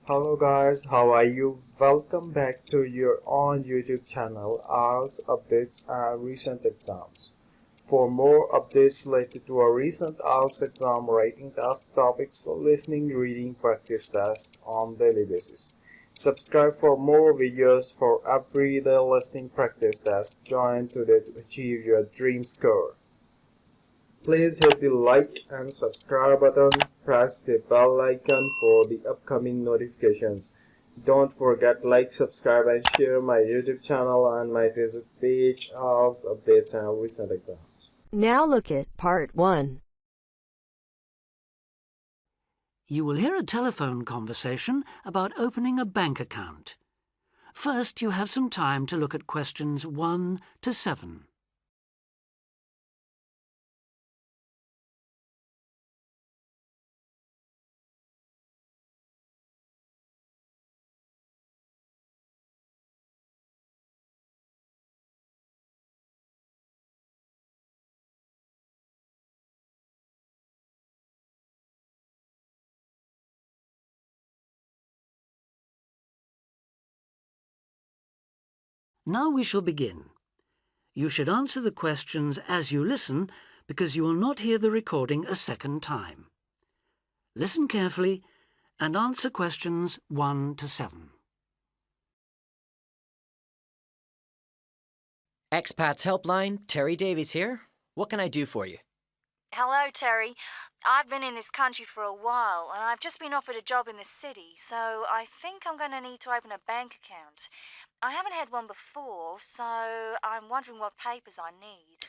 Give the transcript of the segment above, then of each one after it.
Hello guys, how are you? Welcome back to your own YouTube channel, IELTS Updates and Recent Exams. For more updates related to our recent IELTS exam writing task topics, listening, reading, practice test on daily basis. Subscribe for more videos for everyday listening practice test. Join today to achieve your dream score. Please hit the like and subscribe button, press the bell icon for the upcoming notifications. Don't forget like, subscribe and share my YouTube channel and my Facebook page, IELTS updates and recent exams. Now look at Part 1. You will hear a telephone conversation about opening a bank account. First, you have some time to look at questions 1 to 7. Now we shall begin. You should answer the questions as you listen because you will not hear the recording a second time. Listen carefully and answer questions 1 to 7. Expats Helpline, Terry Davies here. What can I do for you? Hello, Terry. I've been in this country for a while, and I've just been offered a job in the city, so I think I'm going to need to open a bank account. I haven't had one before, so I'm wondering what papers I need.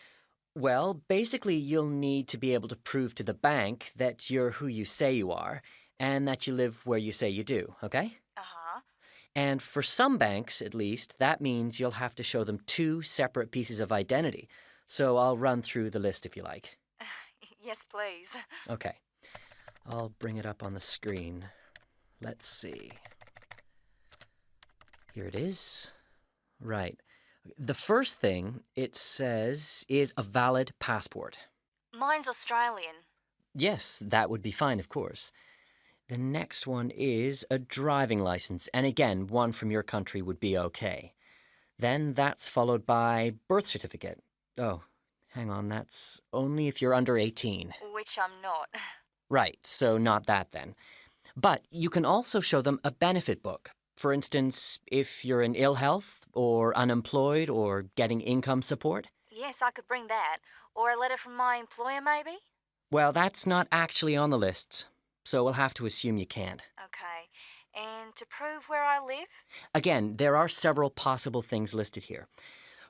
Well, basically you'll need to be able to prove to the bank that you're who you say you are and that you live where you say you do, okay? Uh-huh. And for some banks, at least, that means you'll have to show them 2 separate pieces of identity. So I'll run through the list if you like. Yes, please. Okay. I'll bring it up on the screen. Let's see. Here it is. Right. The first thing it says is a valid passport. Mine's Australian. Yes, that would be fine, of course. The next one is a driving license, and again, one from your country would be okay. Then that's followed by birth certificate. Oh, hang on, that's only if you're under 18. Which I'm not. Right, so not that then. But you can also show them a benefit book. For instance, if you're in ill health, or unemployed, or getting income support. Yes, I could bring that. Or a letter from my employer, maybe? Well, that's not actually on the list, so we'll have to assume you can't. Okay. And to prove where I live? Again, there are several possible things listed here.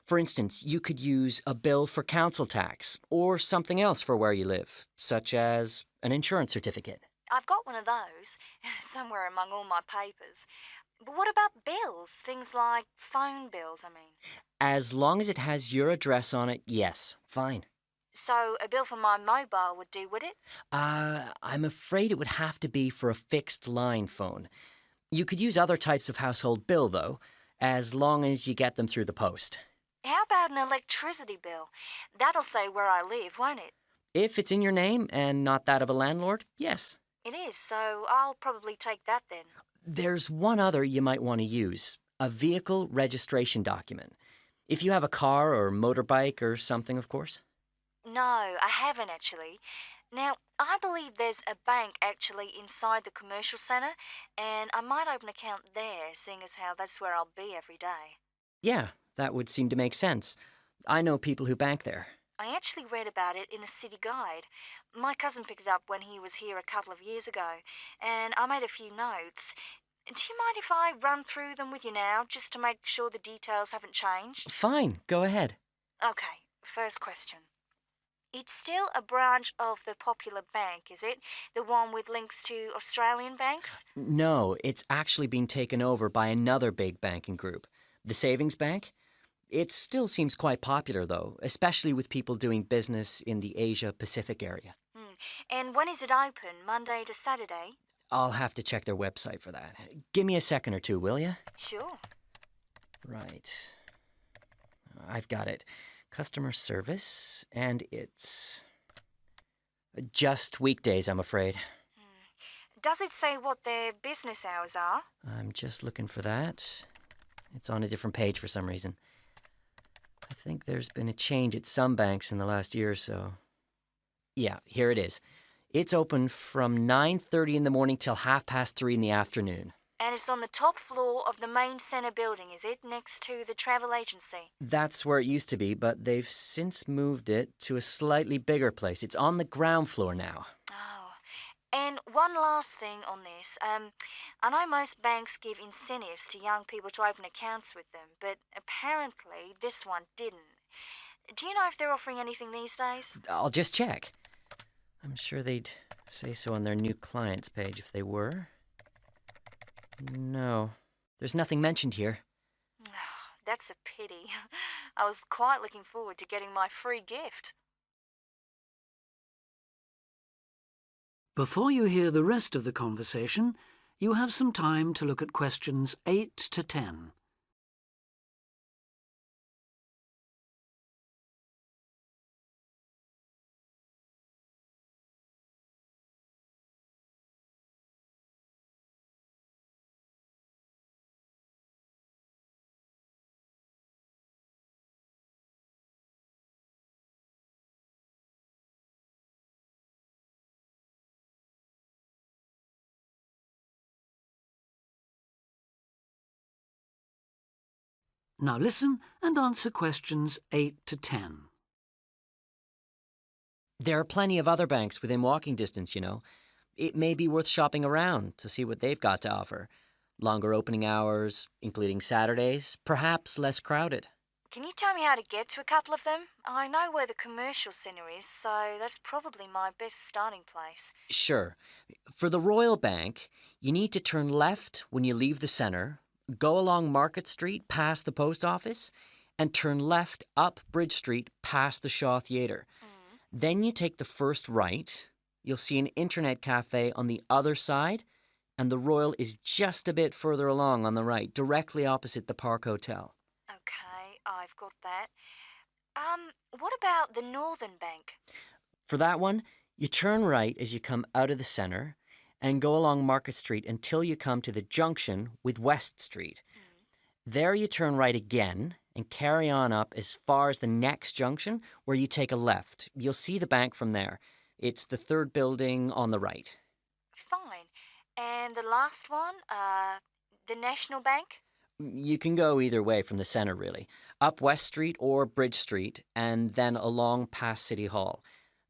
For instance, you could use a bill for council tax, or something else for where you live, such as an insurance certificate. I've got one of those, somewhere among all my papers. But what about bills? Things like phone bills, I mean. As long as it has your address on it, yes, fine. So a bill for my mobile would do, would it? I'm afraid it would have to be for a fixed line phone. You could use other types of household bill, though, as long as you get them through the post. How about an electricity bill? That'll say where I live, won't it? If it's in your name and not that of a landlord, yes. It is, so I'll probably take that then. There's one other you might want to use, a vehicle registration document. If you have a car or motorbike or something, of course. No, I haven't actually. Now, I believe there's a bank actually inside the commercial centre, and I might open an account there, seeing as how that's where I'll be every day. Yeah, that would seem to make sense. I know people who bank there. I actually read about it in a city guide. My cousin picked it up when he was here a couple of years ago, and I made a few notes. Do you mind if I run through them with you now, just to make sure the details haven't changed? Fine, go ahead. Okay, first question. It's still a branch of the popular bank, is it? The one with links to Australian banks? No, it's actually been taken over by another big banking group, the Savings Bank. It still seems quite popular, though, especially with people doing business in the Asia-Pacific area. And when is it open, Monday to Saturday? I'll have to check their website for that. Give me a second or two, will you? Sure. Right. I've got it. Customer service, and it's just weekdays, I'm afraid. Does it say what their business hours are? I'm just looking for that. It's on a different page for some reason. I think there's been a change at some banks in the last year or so. Yeah, here it is. It's open from 9:30 in the morning till 3:30 in the afternoon. And it's on the top floor of the main centre building, is it? Next to the travel agency? That's where it used to be, but they've since moved it to a slightly bigger place. It's on the ground floor now. Oh. And one last thing on this. I know most banks give incentives to young people to open accounts with them, but apparently this one didn't. Do you know if they're offering anything these days? I'll just check. I'm sure they'd say so on their new clients page if they were. No, there's nothing mentioned here. That's a pity. I was quite looking forward to getting my free gift. Before you hear the rest of the conversation, you have some time to look at questions 8 to 10. Now listen and answer questions 8 to 10. There are plenty of other banks within walking distance, you know. It may be worth shopping around to see what they've got to offer. Longer opening hours, including Saturdays, perhaps less crowded. Can you tell me how to get to a couple of them? I know where the commercial centre is, so that's probably my best starting place. Sure. For the Royal Bank, you need to turn left when you leave the centre, go along Market Street past the post office, and turn left up Bridge Street past the Shaw Theatre. Then you take the first right. You'll see an internet cafe on the other side, and the Royal is just a bit further along on the right, directly opposite the Park Hotel. Okay, I've got that. What about the Northern Bank? For that one, you turn right as you come out of the centre and go along Market Street until you come to the junction with West Street. There you turn right again and carry on up as far as the next junction where you take a left. You'll see the bank from there. It's the third building on the right. Fine. And the last one, the National Bank? You can go either way from the centre, really. Up West Street or Bridge Street and then along past City Hall.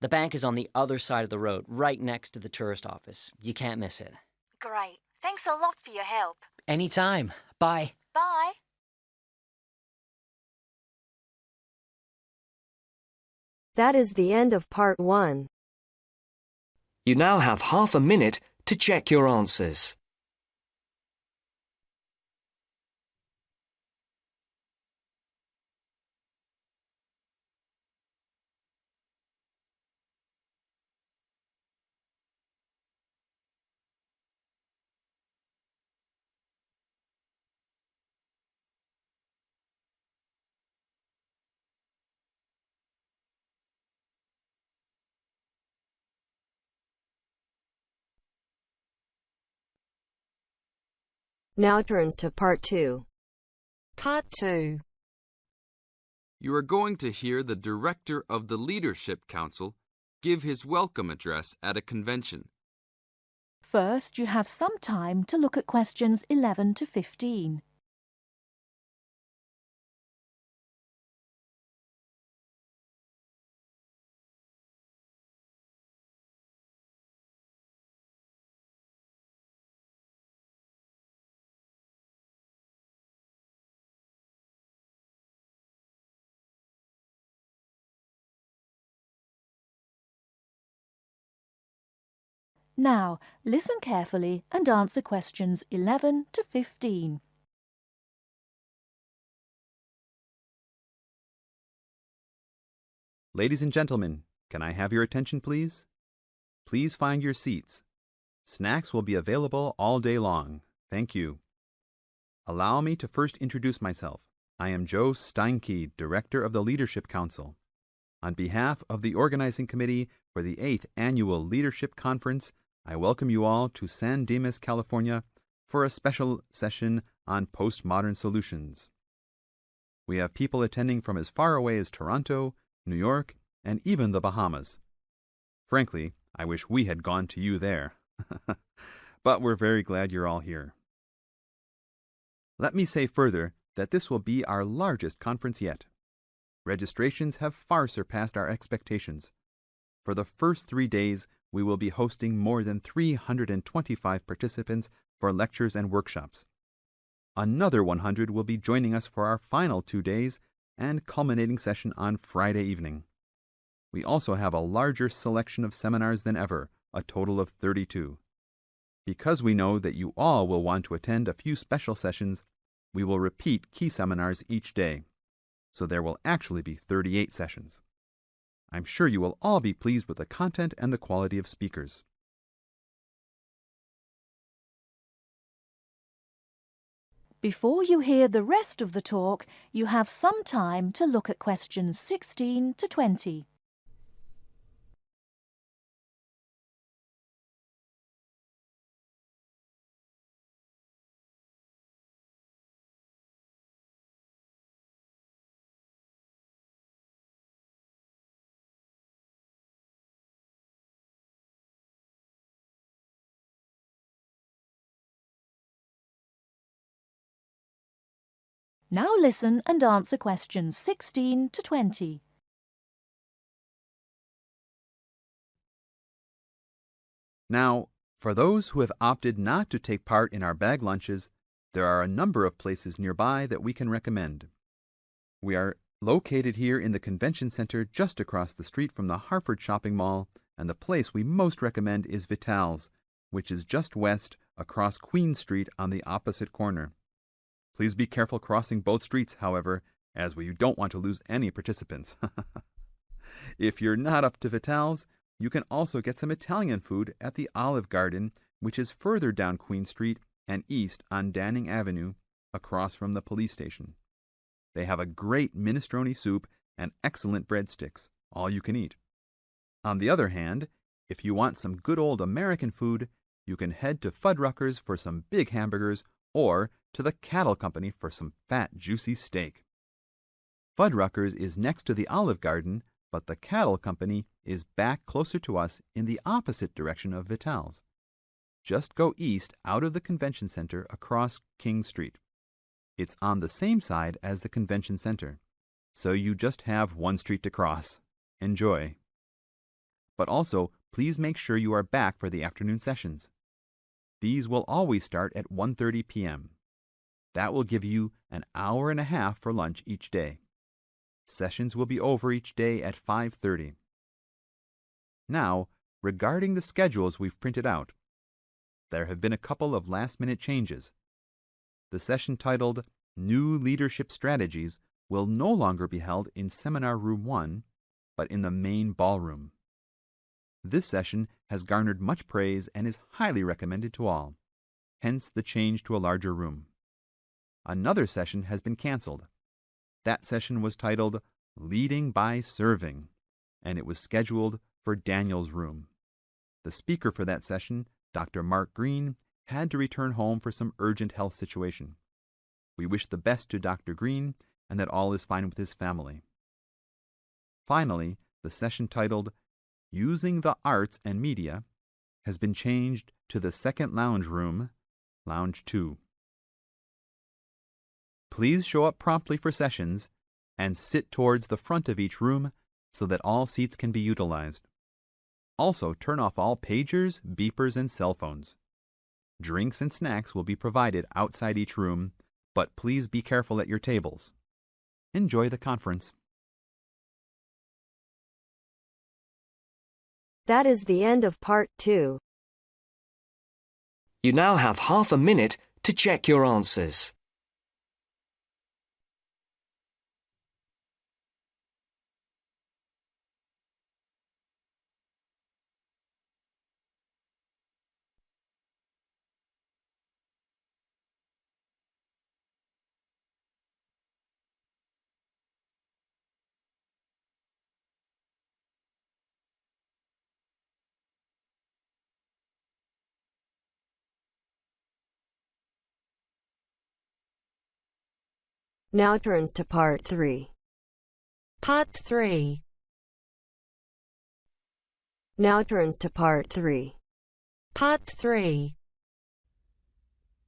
The bank is on the other side of the road, right next to the tourist office. You can't miss it. Great. Thanks a lot for your help. Anytime. Bye. Bye. That is the end of part 1. You now have half a minute to check your answers. Now turns to part 2. Part 2. You are going to hear the director of the Leadership Council give his welcome address at a convention. First, you have some time to look at questions 11 to 15. Now, listen carefully and answer questions 11 to 15. Ladies and gentlemen, can I have your attention, please? Please find your seats. Snacks will be available all day long. Thank you. Allow me to first introduce myself. I am Joe Steinke, Director of the Leadership Council. On behalf of the Organizing Committee for the 8th Annual Leadership Conference, I welcome you all to San Dimas, California for a special session on postmodern solutions. We have people attending from as far away as Toronto, New York, and even the Bahamas. Frankly, I wish we had gone to you there. But we're very glad you're all here. Let me say further that this will be our largest conference yet. Registrations have far surpassed our expectations. For the first 3 days, we will be hosting more than 325 participants for lectures and workshops. Another 100 will be joining us for our final 2 days and culminating session on Friday evening. We also have a larger selection of seminars than ever, a total of 32. Because we know that you all will want to attend a few special sessions, we will repeat key seminars each day. So there will actually be 38 sessions. I'm sure you will all be pleased with the content and the quality of speakers. Before you hear the rest of the talk, you have some time to look at questions 16 to 20. Now listen and answer questions 16 to 20. Now, for those who have opted not to take part in our bag lunches, there are a number of places nearby that we can recommend. We are located here in the Convention Center just across the street from the Harford Shopping Mall, and the place we most recommend is Vital's, which is just west across Queen Street on the opposite corner. Please be careful crossing both streets, however, as we don't want to lose any participants. If you're not up to Vital's, you can also get some Italian food at the Olive Garden, which is further down Queen Street and east on Danning Avenue, across from the police station. They have a great minestrone soup and excellent breadsticks, all you can eat. On the other hand, if you want some good old American food, you can head to Fuddruckers for some big hamburgers or to the Cattle Company for some fat, juicy steak. Fuddruckers is next to the Olive Garden, but the Cattle Company is back closer to us in the opposite direction of Vital's. Just go east out of the Convention Center across King Street. It's on the same side as the Convention Center, so you just have one street to cross. Enjoy. But also, please make sure you are back for the afternoon sessions. These will always start at 1:30 p.m. That will give you an hour and a half for lunch each day. Sessions will be over each day at 5:30. Now, regarding the schedules we've printed out, there have been a couple of last-minute changes. The session titled New Leadership Strategies will no longer be held in Seminar Room 1, but in the main ballroom. This session has garnered much praise and is highly recommended to all, hence the change to a larger room. Another session has been canceled. That session was titled Leading by Serving, and it was scheduled for Daniel's room. The speaker for that session, Dr. Mark Green, had to return home for some urgent health situation. We wish the best to Dr. Green and that all is fine with his family. Finally, the session titled Using the Arts and Media has been changed to the second lounge room, Lounge 2. Please show up promptly for sessions and sit towards the front of each room so that all seats can be utilized. Also, turn off all pagers, beepers, and cell phones. Drinks and snacks will be provided outside each room, but please be careful at your tables. Enjoy the conference. That is the end of part 2. You now have half a minute to check your answers. Now turns to Part 3. Part 3. Now turns to Part 3. Part 3.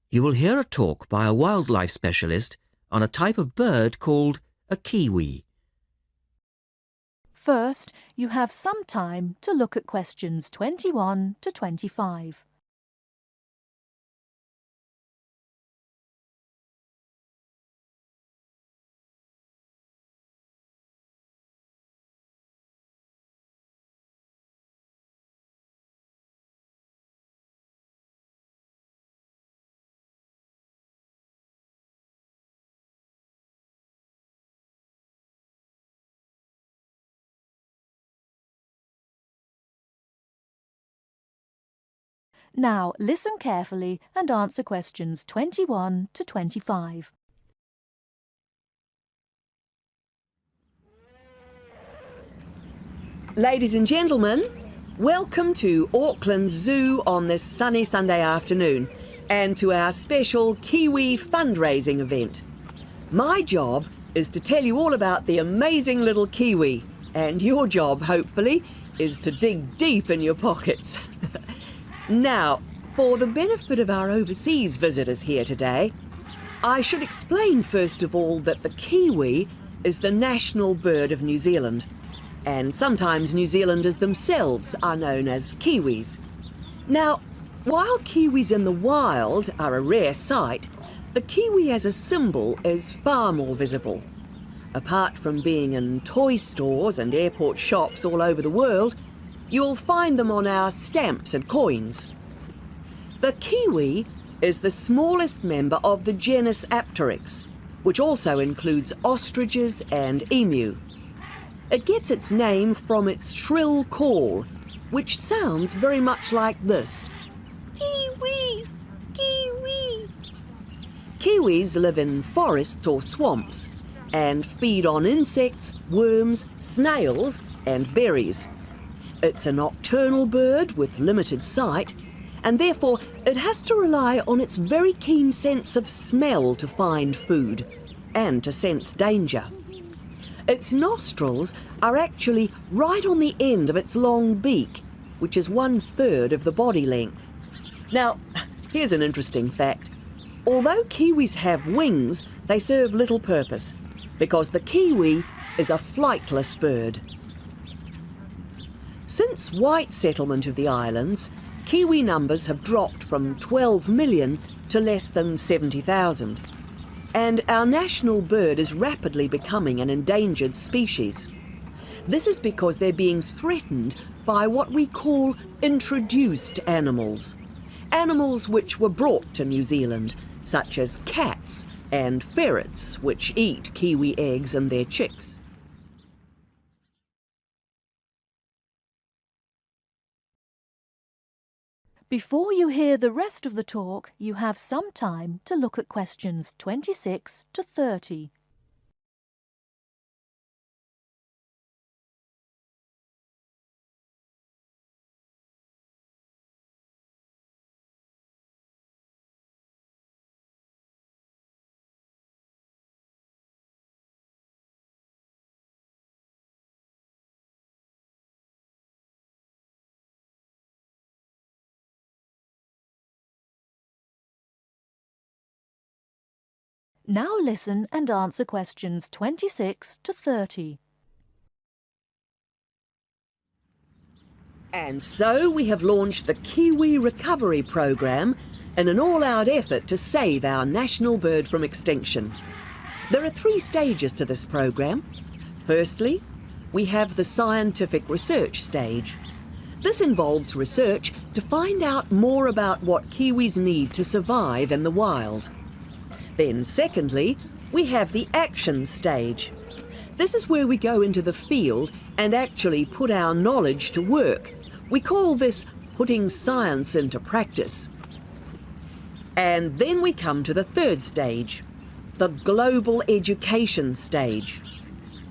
You will hear a talk by a wildlife specialist on a type of bird called a kiwi. First, you have some time to look at questions 21 to 25. Now listen carefully and answer questions 21 to 25. Ladies and gentlemen, welcome to Auckland Zoo on this sunny Sunday afternoon and to our special Kiwi fundraising event. My job is to tell you all about the amazing little Kiwi, and your job, hopefully, is to dig deep in your pockets. Now, for the benefit of our overseas visitors here today, I should explain first of all that the kiwi is the national bird of New Zealand, and sometimes New Zealanders themselves are known as kiwis. Now, while kiwis in the wild are a rare sight, the kiwi as a symbol is far more visible. Apart from being in toy stores and airport shops all over the world, you'll find them on our stamps and coins. The kiwi is the smallest member of the genus Apteryx, which also includes ostriches and emu. It gets its name from its shrill call, which sounds very much like this. Kiwi! Kiwi! Kiwis live in forests or swamps and feed on insects, worms, snails and berries. It's a nocturnal bird with limited sight, and therefore it has to rely on its very keen sense of smell to find food and to sense danger. Its nostrils are actually right on the end of its long beak, which is 1/3 of the body length. Now, here's an interesting fact. Although kiwis have wings, they serve little purpose, because the kiwi is a flightless bird. Since white settlement of the islands, kiwi numbers have dropped from 12 million to less than 70,000. And our national bird is rapidly becoming an endangered species. This is because they're being threatened by what we call introduced animals. Animals which were brought to New Zealand, such as cats and ferrets, which eat kiwi eggs and their chicks. Before you hear the rest of the talk, you have some time to look at questions 26 to 30. Now listen and answer questions 26 to 30. And so we have launched the Kiwi Recovery Programme in an all-out effort to save our national bird from extinction. There are 3 stages to this programme. Firstly, we have the scientific research stage. This involves research to find out more about what kiwis need to survive in the wild. Then secondly, we have the action stage. This is where we go into the field and actually put our knowledge to work. We call this putting science into practice. And then we come to the 3rd stage, the global education stage.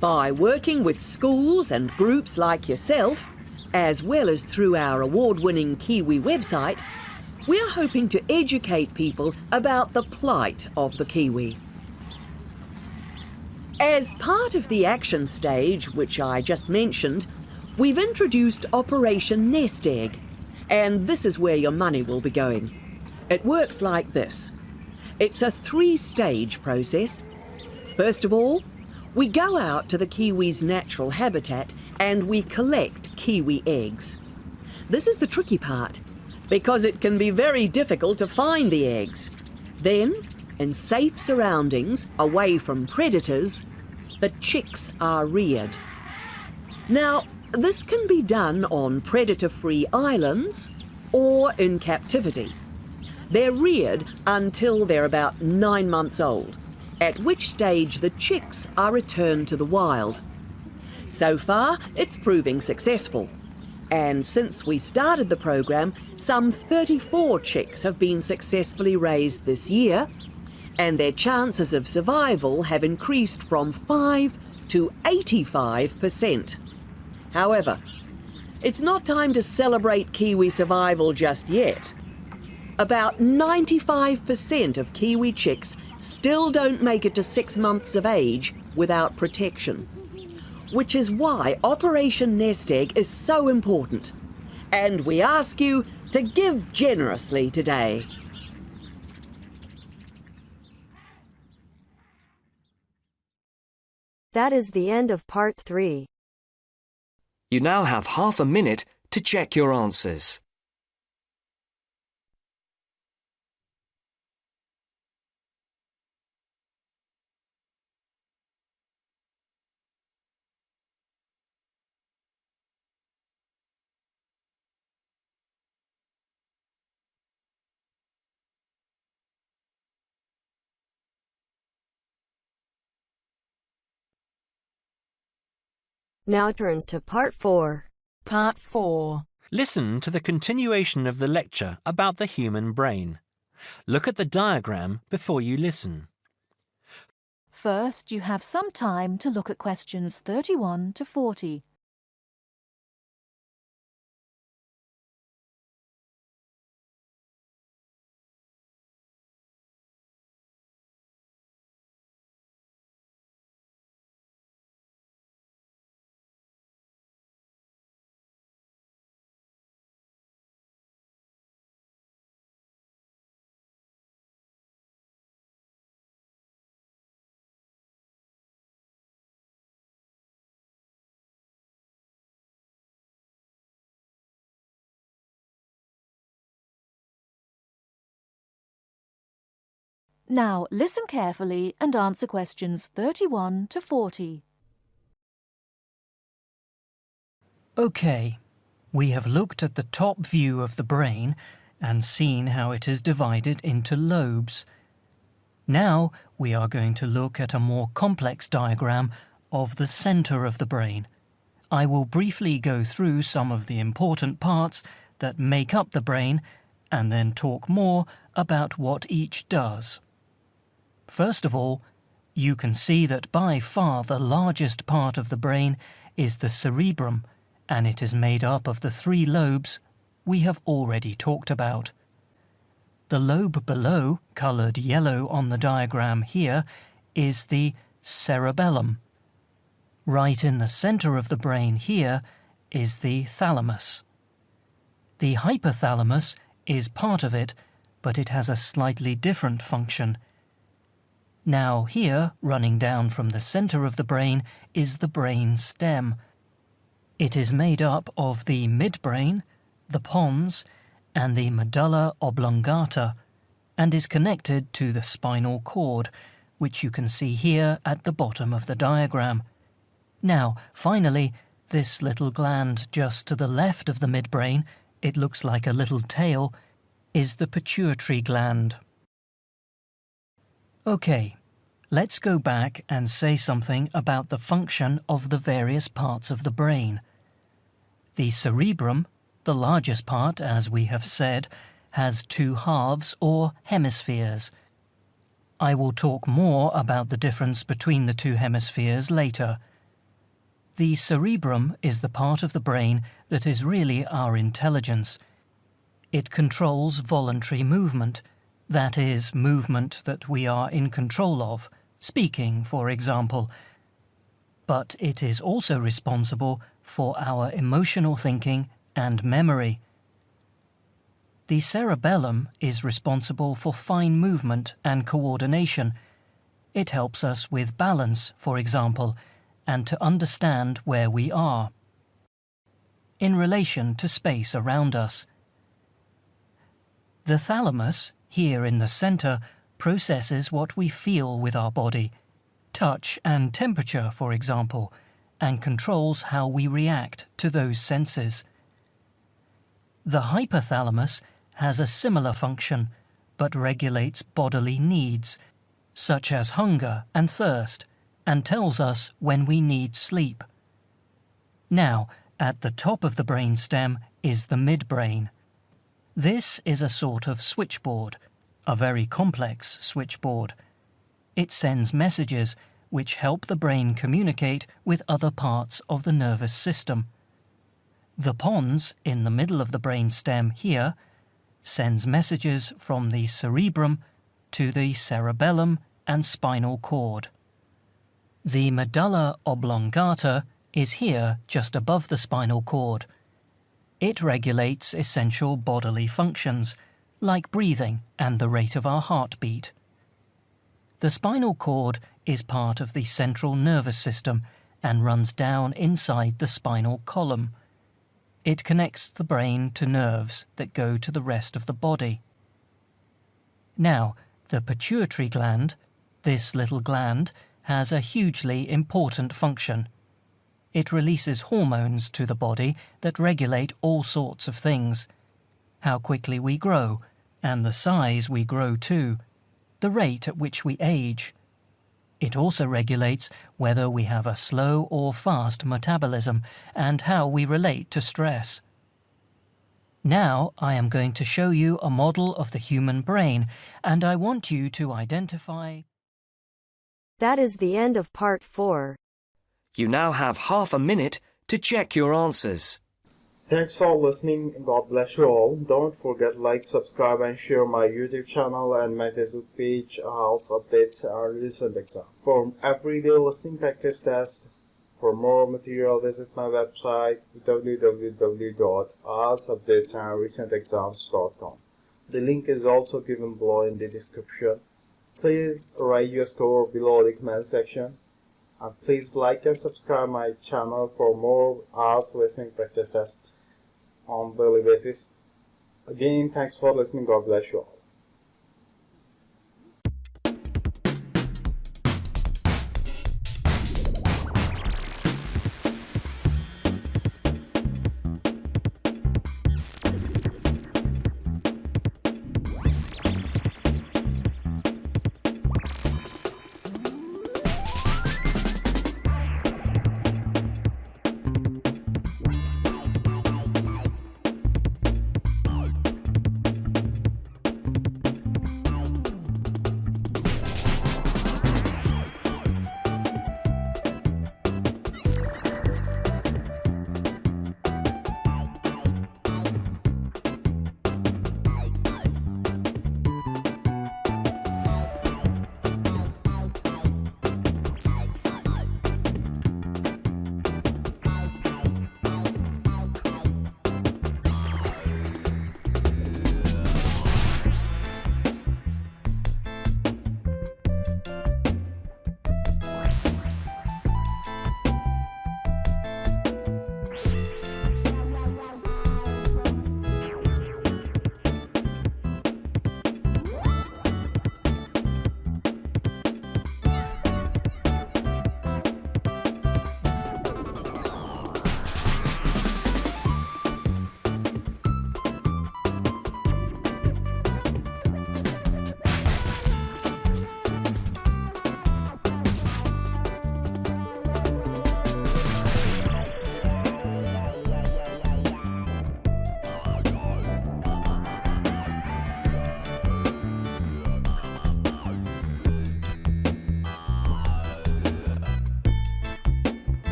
By working with schools and groups like yourself, as well as through our award-winning Kiwi website, we are hoping to educate people about the plight of the kiwi. As part of the action stage, which I just mentioned, we've introduced Operation Nest Egg, and this is where your money will be going. It works like this. It's a 3-stage process. First of all, we go out to the kiwi's natural habitat and we collect kiwi eggs. This is the tricky part, because it can be very difficult to find the eggs. Then, in safe surroundings, away from predators, the chicks are reared. Now, this can be done on predator-free islands or in captivity. They're reared until they're about 9 months old, at which stage the chicks are returned to the wild. So far, it's proving successful. And since we started the program, some 34 chicks have been successfully raised this year, and their chances of survival have increased from 5 to 85%. However, it's not time to celebrate kiwi survival just yet. About 95% of kiwi chicks still don't make it to 6 months of age without protection, which is why Operation Nest Egg is so important. And we ask you to give generously today. That is the end of part 3. You now have half a minute to check your answers. Now turns to part 4. Part 4. Listen to the continuation of the lecture about the human brain. Look at the diagram before you listen. First, you have some time to look at questions 31 to 40. Now listen carefully and answer questions 31 to 40. OK, we have looked at the top view of the brain and seen how it is divided into lobes. Now we are going to look at a more complex diagram of the centre of the brain. I will briefly go through some of the important parts that make up the brain and then talk more about what each does. First of all, you can see that by far the largest part of the brain is the cerebrum, and it is made up of the 3 lobes we have already talked about. The lobe below, coloured yellow on the diagram here, is the cerebellum. Right in the centre of the brain here is the thalamus. The hypothalamus is part of it, but it has a slightly different function. Now here, running down from the centre of the brain, is the brain stem. It is made up of the midbrain, the pons, and the medulla oblongata, and is connected to the spinal cord, which you can see here at the bottom of the diagram. Now, finally, this little gland just to the left of the midbrain, it looks like a little tail, is the pituitary gland. OK, let's go back and say something about the function of the various parts of the brain. The cerebrum, the largest part, as we have said, has 2 halves or hemispheres. I will talk more about the difference between the 2 hemispheres later. The cerebrum is the part of the brain that is really our intelligence. It controls voluntary movement, that is, movement that we are in control of, speaking, for example, but it is also responsible for our emotional thinking and memory. The cerebellum is responsible for fine movement and coordination. It helps us with balance, for example, and to understand where we are in relation to space around us. The thalamus, here in the center, processes what we feel with our body, touch and temperature, for example, and controls how we react to those senses. The hypothalamus has a similar function, but regulates bodily needs, such as hunger and thirst, and tells us when we need sleep. Now, at the top of the brainstem is the midbrain. This is a sort of switchboard, a very complex switchboard. It sends messages which help the brain communicate with other parts of the nervous system. The pons in the middle of the brainstem here sends messages from the cerebrum to the cerebellum and spinal cord. The medulla oblongata is here just above the spinal cord. It regulates essential bodily functions, like breathing and the rate of our heartbeat. The spinal cord is part of the central nervous system and runs down inside the spinal column. It connects the brain to nerves that go to the rest of the body. Now, the pituitary gland, this little gland, has a hugely important function. It releases hormones to the body that regulate all sorts of things. How quickly we grow, and the size we grow to, the rate at which we age. It also regulates whether we have a slow or fast metabolism and how we relate to stress. Now I am going to show you a model of the human brain, and I want you to identify. That is the end of part 4. You now have half a minute to check your answers. Thanks for listening. God bless you all. Don't forget like, subscribe and share my YouTube channel and my Facebook page, IELTS Updates and Recent Exam. For everyday listening practice test, for more material visit my website www.ieltsupdatesandrecentexams.com. The link is also given below in the description. Please write your score below the comment section. And please like and subscribe my channel for more IELTS listening practice tests on daily basis. Again, thanks for listening. God bless you all.